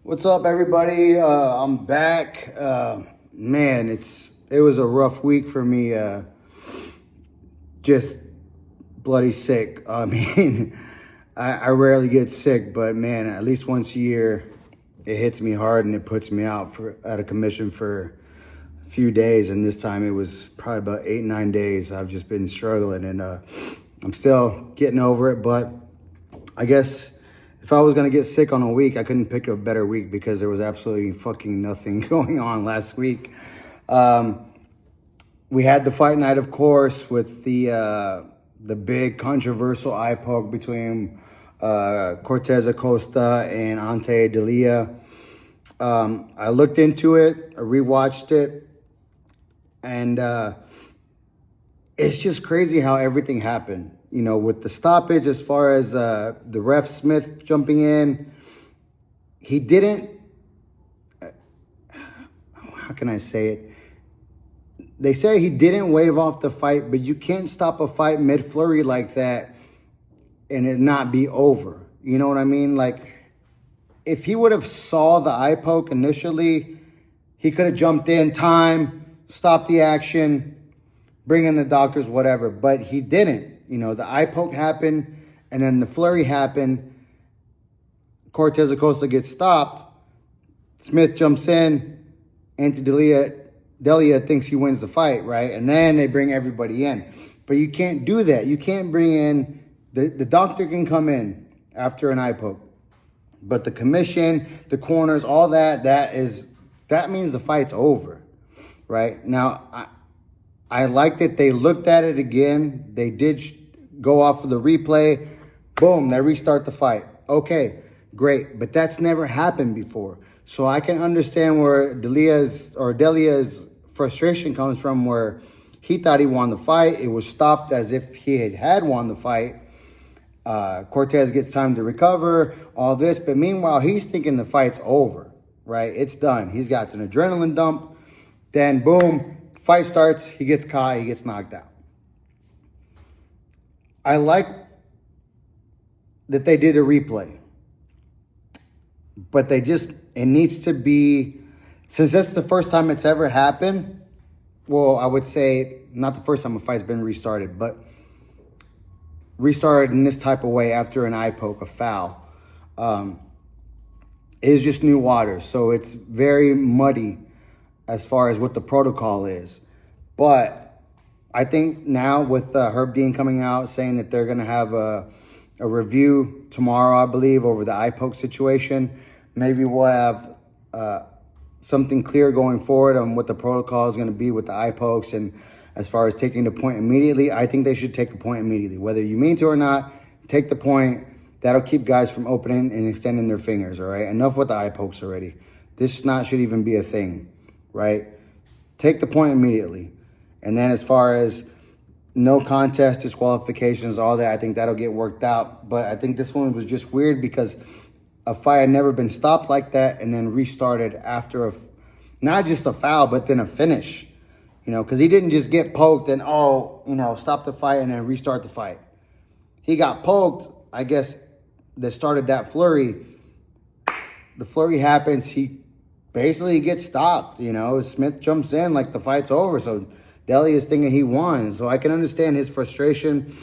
What's up, everybody? I'm back. Man, it was a rough week for me. Just bloody sick. I mean, I rarely get sick, but man, at least once a year, it hits me hard and it puts me out out of commission for a few days. And this time it was probably about 8-9 days. I've just been struggling, and I'm still getting over it. But I guess if I was going to get sick on a week, I couldn't pick a better week because there was absolutely fucking nothing going on last week. We had the fight night, of course, with the big controversial eye poke between Cortez Acosta and Ante Delia. I looked into it, I rewatched it, and it's just crazy how everything happened. You know, with the stoppage, as far as the ref Smith jumping in, he didn't, how can I say it? They say he didn't wave off the fight, but you can't stop a fight mid-flurry like that and it not be over. You know what I mean? Like, if he would have saw the eye poke initially, he could have jumped in time, stopped the action, bring in the doctors, whatever. But he didn't. You know, the eye poke happened, and then the flurry happened. Cortez Acosta gets stopped. Smith jumps in. Ante Delia thinks he wins the fight, right? And then they bring everybody in. But you can't do that. You can't bring in... The doctor can come in after an eye poke. But the commission, the corners, all that means the fight's over, right? Now, I like that they looked at it again. They did go off of the replay. Boom, they restart the fight. Okay, great. But that's never happened before. So I can understand where Delia's frustration comes from, where he thought he won the fight. It was stopped as if he had won the fight. Cortez gets time to recover, all this. But meanwhile, he's thinking the fight's over, right? It's done. He's got an adrenaline dump. Then, boom, fight starts. He gets caught. He gets knocked out. I like that they did a replay. But it needs to be, since that's the first time it's ever happened, well, I would say not the first time a fight's been restarted, but restarted in this type of way after an eye poke, a foul, is just new water. So it's very muddy as far as what the protocol is. But I think now with Herb Dean coming out saying that they're going to have a review tomorrow, I believe, over the eye poke situation, maybe we'll have something clear going forward on what the protocol is going to be with the eye pokes. And as far as taking the point immediately, I think they should take a point immediately. Whether you mean to or not, take the point. That'll keep guys from opening and extending their fingers, all right? Enough with the eye pokes already. This should even be a thing, right? Take the point immediately. And then as far as no contest, disqualifications, all that, I think that'll get worked out. But I think this one was just weird because a fight had never been stopped like that and then restarted after not just a foul, but then a finish. You know, because he didn't just get poked and, stop the fight and then restart the fight. He got poked, I guess, that started that flurry. The flurry happens. He basically gets stopped, you know. Smith jumps in like the fight's over. So Delia is thinking he won. So I can understand his frustration.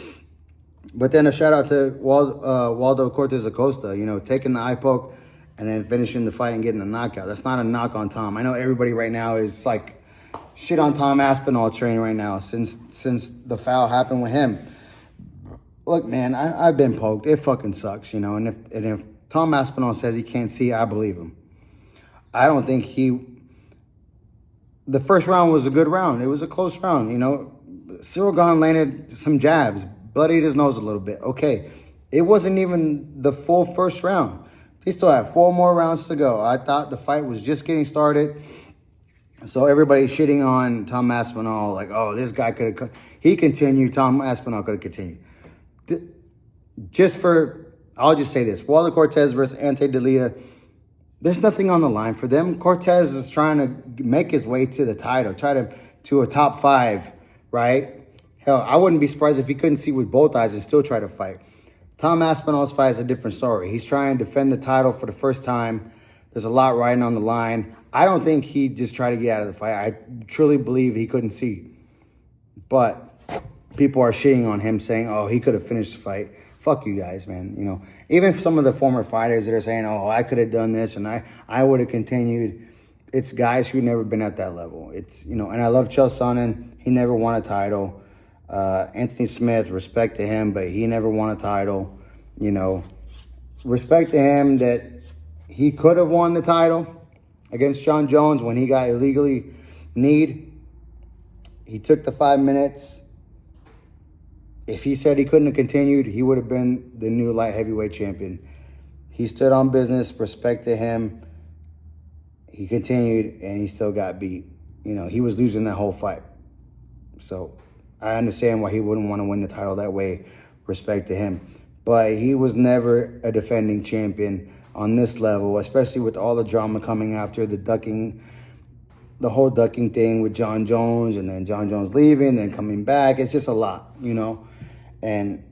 But then a shout out to Waldo Cortez Acosta, you know, taking the eye poke and then finishing the fight and getting a knockout. That's not a knock on Tom. I know everybody right now is like shit on Tom Aspinall train right now since the foul happened with him. Look, man, I've been poked. It fucking sucks, you know. And if Tom Aspinall says he can't see, I believe him. I don't think the first round was a good round. It was a close round, you know. Cyril Gahn landed some jabs, bloodied his nose a little bit. Okay, it wasn't even the full first round. He still had 4 more rounds to go. I thought the fight was just getting started. So everybody's shitting on Tom Aspinall, like, oh, this guy could have... He continued, Tom Aspinall could have continued. I'll just say this. Waldo Cortez versus Ante Delia, there's nothing on the line for them. Cortez is trying to make his way to the title, to a top 5, right? Hell, I wouldn't be surprised if he couldn't see with both eyes and still try to fight. Tom Aspinall's fight is a different story. He's trying to defend the title for the first time. There's a lot riding on the line. I don't think he just tried to get out of the fight. I truly believe he couldn't see. But people are shitting on him, saying, oh, he could have finished the fight. Fuck you guys, man. You know, even some of the former fighters that are saying, oh, I could have done this and I would have continued. It's guys who've never been at that level. It's, you know, and I love Chael Sonnen. He never won a title. Anthony Smith, respect to him, but he never won a title. You know, respect to him that he could have won the title against John Jones when he got illegally kneed. He took the 5 minutes. If he said he couldn't have continued, he would have been the new light heavyweight champion. He stood on business, respect to him. He continued, and he still got beat. You know, he was losing that whole fight. So I understand why he wouldn't want to win the title that way, respect to him. But he was never a defending champion on this level, especially with all the drama coming after the whole ducking thing with John Jones, and then John Jones leaving and coming back. It's just a lot, you know. And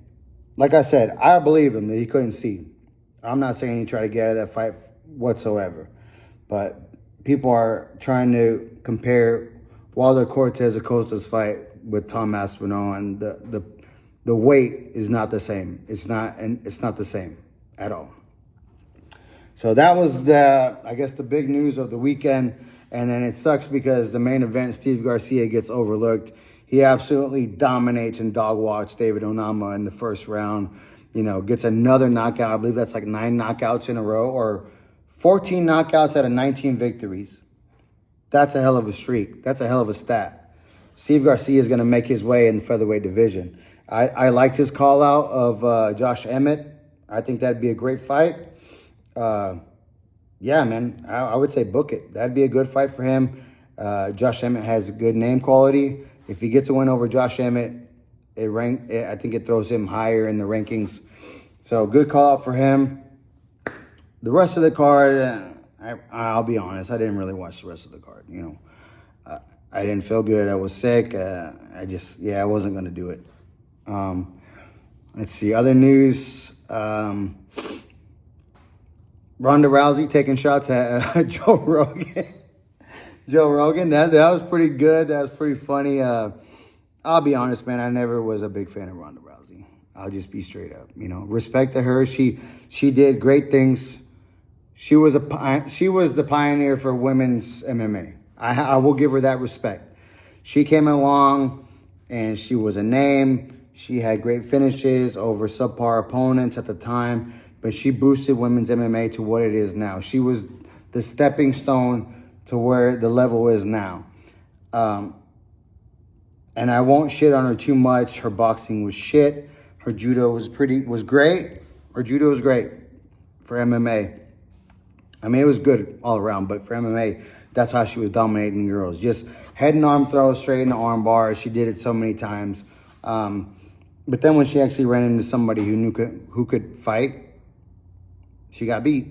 like I said, I believe him that he couldn't see. I'm not saying he tried to get out of that fight whatsoever. But people are trying to compare Wilder Cortez Acosta's fight with Tom Aspinall, and the weight is not the same. It's not the same at all. So that was the big news of the weekend. And then it sucks because the main event, Steve Garcia, gets overlooked. He absolutely dominates and dog walks David Onama in the first round. You know, gets another knockout. I believe that's like 9 knockouts in a row, or 14 knockouts out of 19 victories. That's a hell of a streak. That's a hell of a stat. Steve Garcia is going to make his way in the featherweight division. I liked his call out of Josh Emmett. I think that'd be a great fight. Yeah, man, I would say book it. That'd be a good fight for him. Josh Emmett has good name quality. If he gets a win over Josh Emmett, I think it throws him higher in the rankings. So good call out for him. The rest of the card, I'll be honest, I didn't really watch the rest of the card. You know, I didn't feel good. I was sick. I wasn't going to do it. Let's see, other news. Ronda Rousey taking shots at Joe Rogan. Joe Rogan, that was pretty good. That was pretty funny. I'll be honest, man, I never was a big fan of Ronda Rousey. I'll just be straight up. You know, respect to her. She did great things. She was the pioneer for women's MMA. I will give her that respect. She came along and she was a name. She had great finishes over subpar opponents at the time, but she boosted women's MMA to what it is now. She was the stepping stone to where the level is now. And I won't shit on her too much. Her boxing was shit. Her judo was great. Her judo was great for MMA. I mean, it was good all around, but for MMA, that's how she was dominating girls. Just head and arm throws straight in the arm bar. She did it so many times. But then when she actually ran into somebody who could fight, she got beat,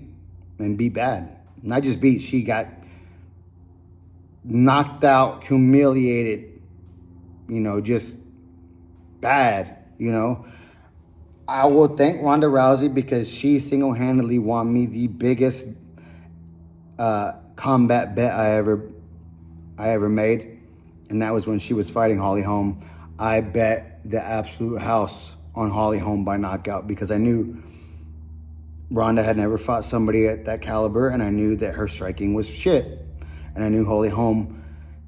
and beat bad. Not just beat, she got knocked out, humiliated, you know, just bad, you know. I will thank Ronda Rousey because she single-handedly won me the biggest combat bet I ever made, and that was when she was fighting Holly Holm. I bet the absolute house on Holly Holm by knockout because I knew Ronda had never fought somebody at that caliber, and I knew that her striking was shit. And I knew Holly Holm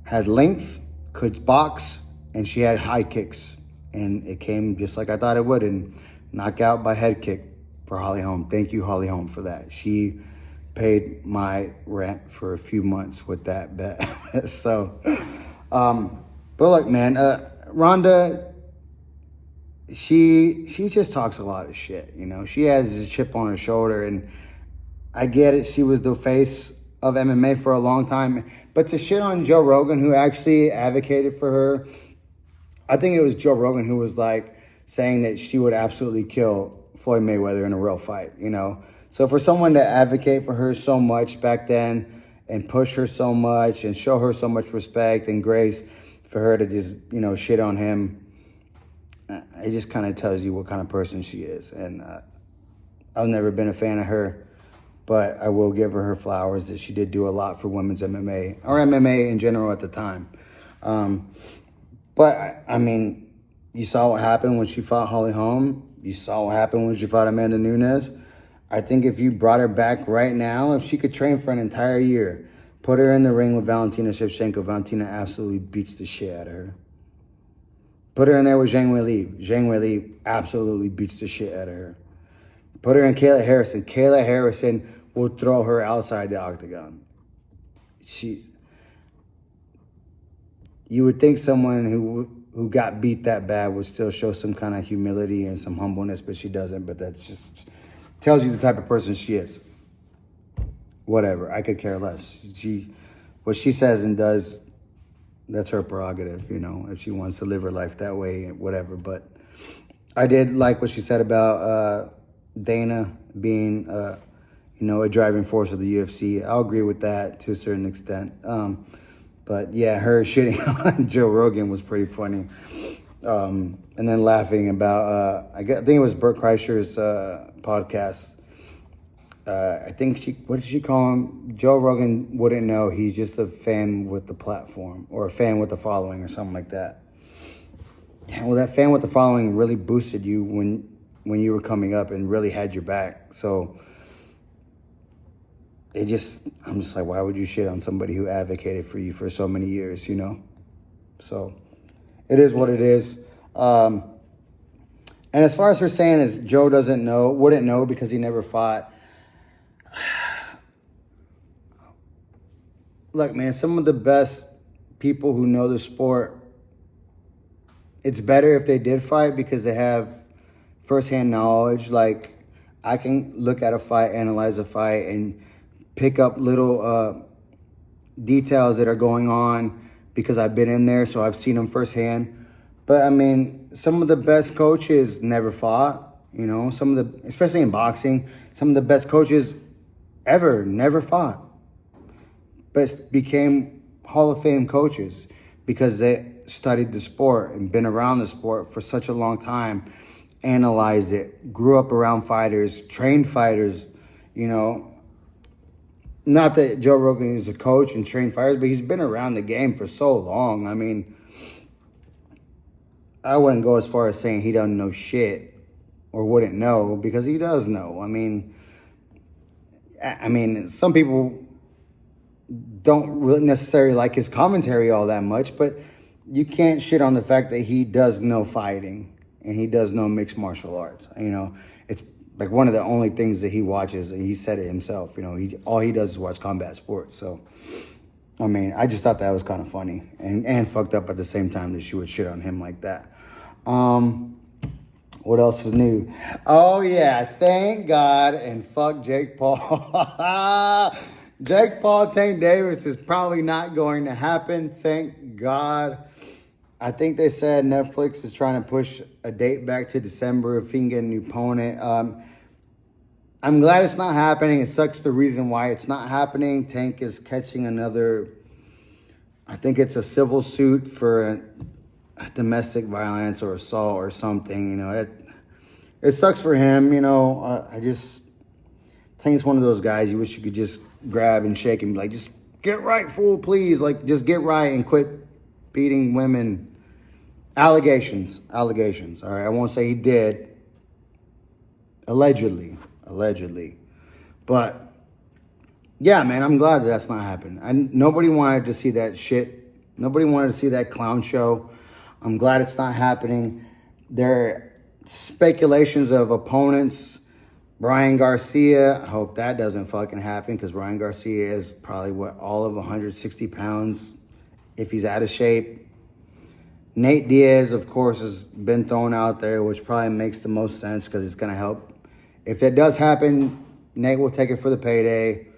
had length, could box, and she had high kicks. And it came just like I thought it would, and knockout by head kick for Holly Holm. Thank you, Holly Holm, for that. She paid my rent for a few months with that bet. So, but look, man, Ronda, she just talks a lot of shit, you know. She has this chip on her shoulder, and I get it. She was the face of MMA for a long time. But to shit on Joe Rogan, who actually advocated for her, I think it was Joe Rogan who was like saying that she would absolutely kill Floyd Mayweather in a real fight, you know. So for someone to advocate for her so much back then and push her so much and show her so much respect and grace, for her to just, you know, shit on him, it just kind of tells you what kind of person she is. And I've never been a fan of her. But I will give her flowers that she did do a lot for women's MMA, or MMA in general at the time. But, I mean, you saw what happened when she fought Holly Holm. You saw what happened when she fought Amanda Nunes. I think if you brought her back right now, if she could train for an entire year, put her in the ring with Valentina Shevchenko, Valentina absolutely beats the shit out of her. Put her in there with Zhang Weili. Zhang Weili absolutely beats the shit out of her. Put her in Kayla Harrison. Kayla Harrison will throw her outside the octagon. You would think someone who got beat that bad would still show some kind of humility and some humbleness, but she doesn't. But that's just tells you the type of person she is. Whatever, I could care less. What she says and does, that's her prerogative, you know, if she wants to live her life that way, whatever. But I did like what she said about Dana being, a driving force of the UFC. I'll agree with that to a certain extent. But yeah, her shitting on Joe Rogan was pretty funny. And then laughing about, I think it was Bert Kreischer's podcast. I think what did she call him? Joe Rogan wouldn't know. He's just a fan with the platform, or a fan with the following, or something like that. Yeah, well, that fan with the following really boosted you when you were coming up and really had your back. So I'm just like, why would you shit on somebody who advocated for you for so many years, you know? So it is what it is. And as far as her saying is Joe wouldn't know because he never fought. Look, man, some of the best people who know the sport, it's better if they did fight because they have firsthand knowledge. Like, I can look at a fight, analyze a fight, and pick up little details that are going on because I've been in there, so I've seen them firsthand. But, I mean, some of the best coaches never fought, you know, especially in boxing, some of the best coaches ever never fought, but became Hall of Fame coaches because they studied the sport and been around the sport for such a long time, analyzed it, grew up around fighters, trained fighters, you know. Not that Joe Rogan is a coach and trained fighters, but he's been around the game for so long. I mean, I wouldn't go as far as saying he doesn't know shit or wouldn't know, because he does know. I mean, some people don't really necessarily like his commentary all that much, but you can't shit on the fact that he does know fighting and he does know mixed martial arts. You know, it's like one of the only things that he watches, and he said it himself, you know, all he does is watch combat sports. So, I mean, I just thought that was kind of funny and fucked up at the same time that she would shit on him like that. What else is new? Oh, yeah, thank God, and fuck Jake Paul. Jake Paul, Tank Davis is probably not going to happen, thank God. I think they said Netflix is trying to push a date back to December if he can get a new opponent. I'm glad it's not happening. It sucks the reason why it's not happening. Tank is catching another, I think it's a civil suit for domestic violence or assault or something. You know, it sucks for him. You know, Tank's one of those guys you wish you could just grab and shake and be like, just get right, fool, please. Like, just get right and quit beating women. Allegations. All right, I won't say he did. Allegedly. But yeah, man, I'm glad that's not happening. Nobody wanted to see that shit. Nobody wanted to see that clown show. I'm glad it's not happening. There are speculations of opponents. Brian Garcia, I hope that doesn't fucking happen, because Brian Garcia is probably all of 160 pounds if he's out of shape. Nate Diaz, of course, has been thrown out there, which probably makes the most sense because it's going to help. If that does happen, Nate will take it for the payday.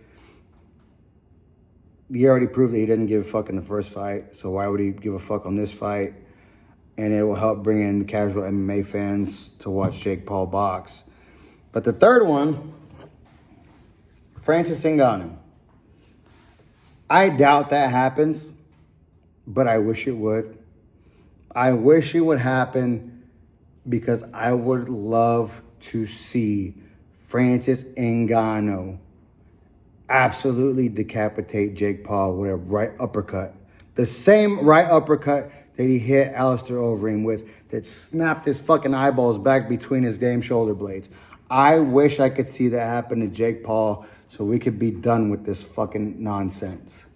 He already proved that he didn't give a fuck in the first fight, so why would he give a fuck on this fight? And it will help bring in casual MMA fans to watch Jake Paul box. But the third one, Francis Ngannou. I doubt that happens, but I wish it would. I wish it would happen because I would love to see Francis Ngannou absolutely decapitate Jake Paul with a right uppercut. The same right uppercut that he hit Alistair Overeem with, that snapped his fucking eyeballs back between his damn shoulder blades. I wish I could see that happen to Jake Paul so we could be done with this fucking nonsense.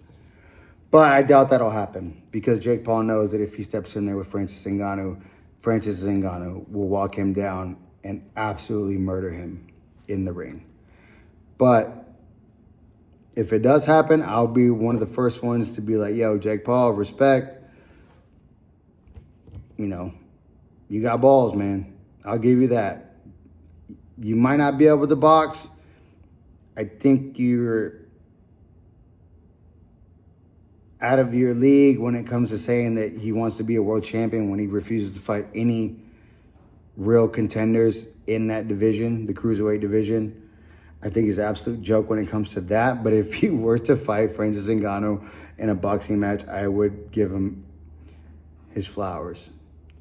But I doubt that'll happen because Jake Paul knows that if he steps in there with Francis Ngannou will walk him down and absolutely murder him in the ring. But if it does happen, I'll be one of the first ones to be like, yo, Jake Paul, respect. You know, you got balls, man. I'll give you that. You might not be able to box. I think you're out of your league when it comes to saying that he wants to be a world champion when he refuses to fight any real contenders in that division, the cruiserweight division. I think he's an absolute joke when it comes to that. But if he were to fight Francis Ngannou in a boxing match, I would give him his flowers,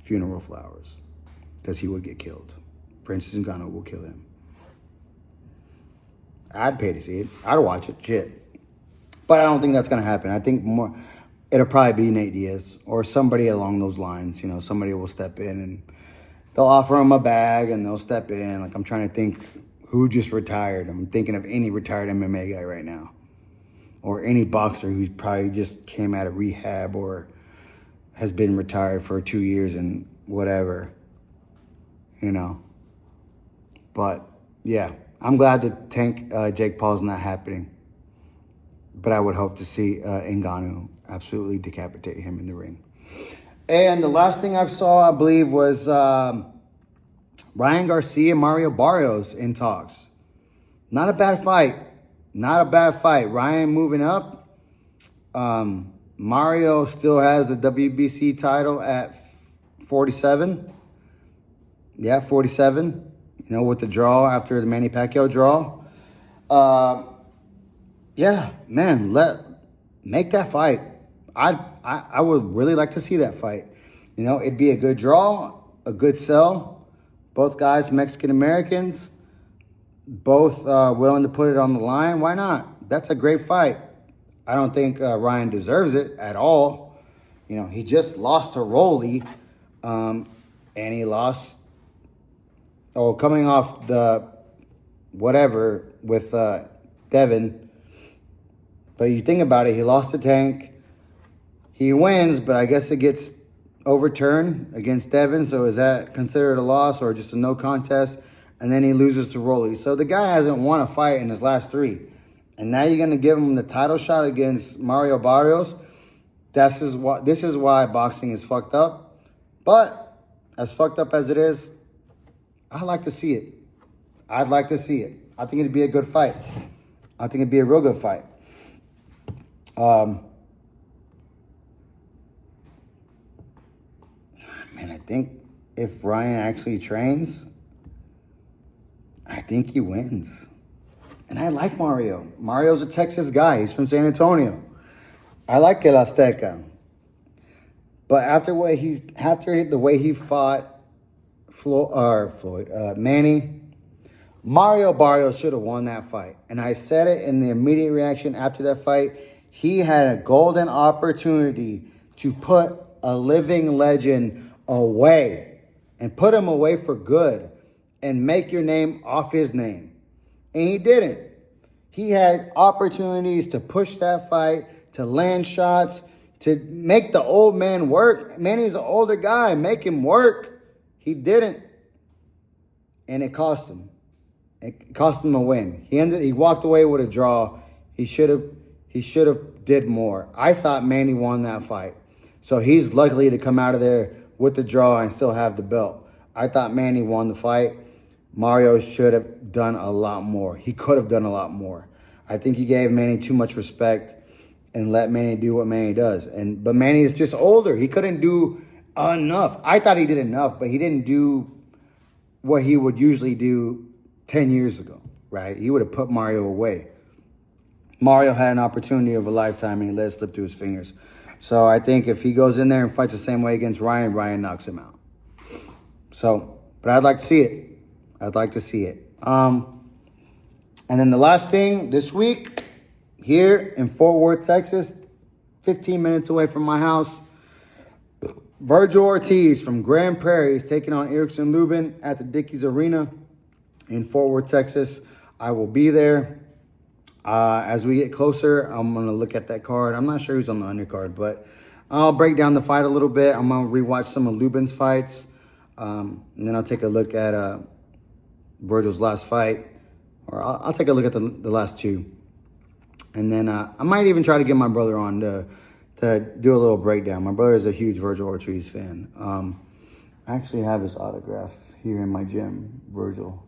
funeral flowers, because he would get killed. Francis Ngannou will kill him. I'd pay to see it. I'd watch it. Shit. But I don't think that's going to happen. I think more it'll probably be Nate Diaz or somebody along those lines. You know, somebody will step in and they'll offer him a bag and they'll step in. Like, I'm trying to think who just retired. I'm thinking of any retired MMA guy right now. Or any boxer who's probably just came out of rehab or has been retired for 2 years and whatever. You know. But, yeah, I'm glad that Jake Paul's not happening. But I would hope to see Ngannou absolutely decapitate him in the ring. And the last thing I saw, I believe, was Ryan Garcia and Mario Barrios in talks. Not a bad fight. Not a bad fight. Ryan moving up. Mario still has the WBC title at 47. Yeah, 47. You know, with the draw after the Manny Pacquiao draw. Yeah, man, make that fight. I would really like to see that fight. You know, it'd be a good draw, a good sell. Both guys Mexican Americans, both willing to put it on the line. Why not? That's a great fight. I don't think Ryan deserves it at all. You know, he just lost to Rolly, and he lost. Oh, coming off the whatever with Devin. But you think about it, he lost to Tank. He wins, but I guess it gets overturned against Devin. So is that considered a loss or just a no contest? And then he loses to Rolly. So the guy hasn't won a fight in his last 3. And now you're going to give him the title shot against Mario Barrios. This is why boxing is fucked up. But as fucked up as it is, I'd like to see it. I'd like to see it. I think it'd be a good fight. I think it'd be a real good fight. Man, I think if Ryan actually trains, I think he wins. And I like Mario. Mario's a Texas guy. He's from San Antonio. I like El Azteca. But after the way he fought Manny, Mario Barrios should have won that fight. And I said it in the immediate reaction after that fight. He had a golden opportunity to put a living legend away and put him away for good and make your name off his name. And he didn't. He had opportunities to push that fight, to land shots, to make the old man work. Manny's an older guy. Make him work. He didn't. And it cost him. It cost him a win. He walked away with a draw. He should have did more. I thought Manny won that fight. So he's lucky to come out of there with the draw and still have the belt. I thought Manny won the fight. Mario should have done a lot more. He could have done a lot more. I think he gave Manny too much respect and let Manny do what Manny does. But Manny is just older. He couldn't do enough. I thought he did enough, but he didn't do what he would usually do 10 years ago, right? He would have put Mario away. Mario had an opportunity of a lifetime and he let it slip through his fingers. So I think if he goes in there and fights the same way against Ryan, Ryan knocks him out. So, but I'd like to see it. I'd like to see it. And then the last thing this week, here in Fort Worth, Texas, 15 minutes away from my house. Virgil Ortiz from Grand Prairie is taking on Erickson Lubin at the Dickies Arena in Fort Worth, Texas. I will be there. As we get closer, I'm going to look at that card. I'm not sure who's on the undercard, but I'll break down the fight a little bit. I'm going to rewatch some of Lubin's fights. And then I'll take a look at Virgil's last fight. Or I'll take a look at the last two. And then I might even try to get my brother on to do a little breakdown. My brother is a huge Virgil Ortiz fan. I actually have his autograph here in my gym, Virgil.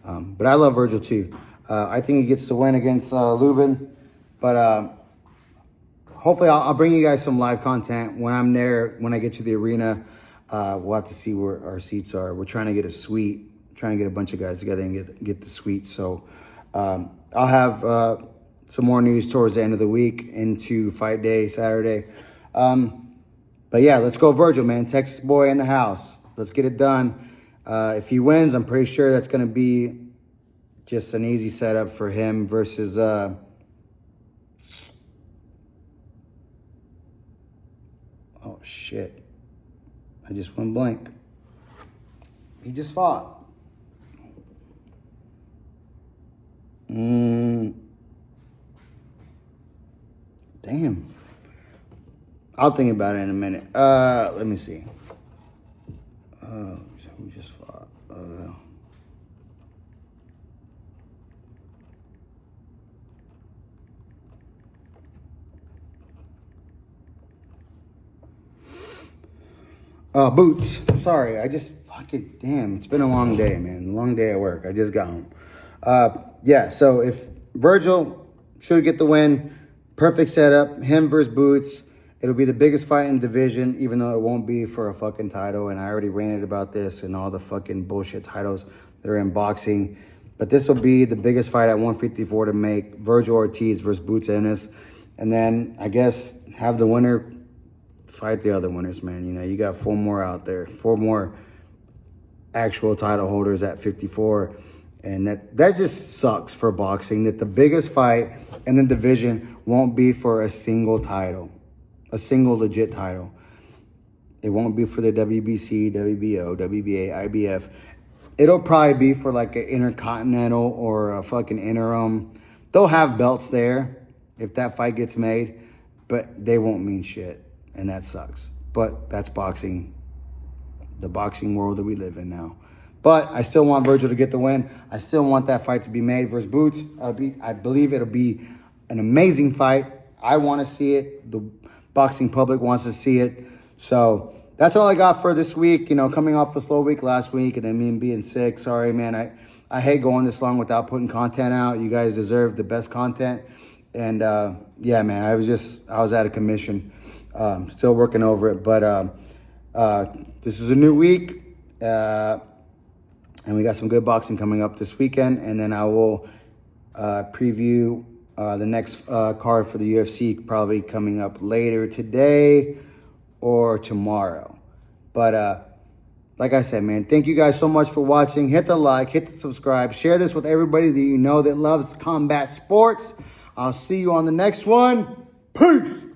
But I love Virgil too. I think he gets to win against Lubin. But hopefully I'll bring you guys some live content when I'm there, when I get to the arena. We'll have to see where our seats are. We're trying to get a suite, trying to get a bunch of guys together and get the suite. So I'll have some more news towards the end of the week into fight day, Saturday. But yeah, let's go Virgil, man. Texas boy in the house. Let's get it done. If he wins, I'm pretty sure that's going to be just an easy setup for him versus... oh, shit. I just went blank. He just fought. Damn. I'll think about it in a minute. Let me see. Who just fought? Boots. Sorry, I just fucking damn. It's been a long day, man. Long day at work. I just got home. Yeah. So if Virgil should get the win, perfect setup. Him versus Boots. It'll be the biggest fight in the division, even though it won't be for a fucking title. And I already ranted about this and all the fucking bullshit titles that are in boxing. But this will be the biggest fight at 154 to make. Virgil Ortiz versus Boots Ennis. And then I guess have the winner fight the other winners, man. You know, you got 4 more out there. 4 more actual title holders at 54. And that just sucks for boxing, that the biggest fight in the division won't be for a single title. A single legit title. It won't be for the WBC, WBO, WBA, IBF. It'll probably be for like an intercontinental or a fucking interim. They'll have belts there if that fight gets made, but they won't mean shit. And that sucks. But that's boxing, the boxing world that we live in now. But I still want Virgil to get the win. I still want that fight to be made versus Boots. I believe it'll be an amazing fight. I want to see it. The boxing public wants to see it. So that's all I got for this week. You know, coming off a slow week last week and then me being sick. Sorry, man. I hate going this long without putting content out. You guys deserve the best content. And yeah, man, I was out of commission. Still working over it. But this is a new week. And we got some good boxing coming up this weekend. And then I will preview the next card for the UFC, probably coming up later today or tomorrow. But like I said, man, thank you guys so much for watching. Hit the like, hit the subscribe, share this with everybody that you know that loves combat sports. I'll see you on the next one. Peace.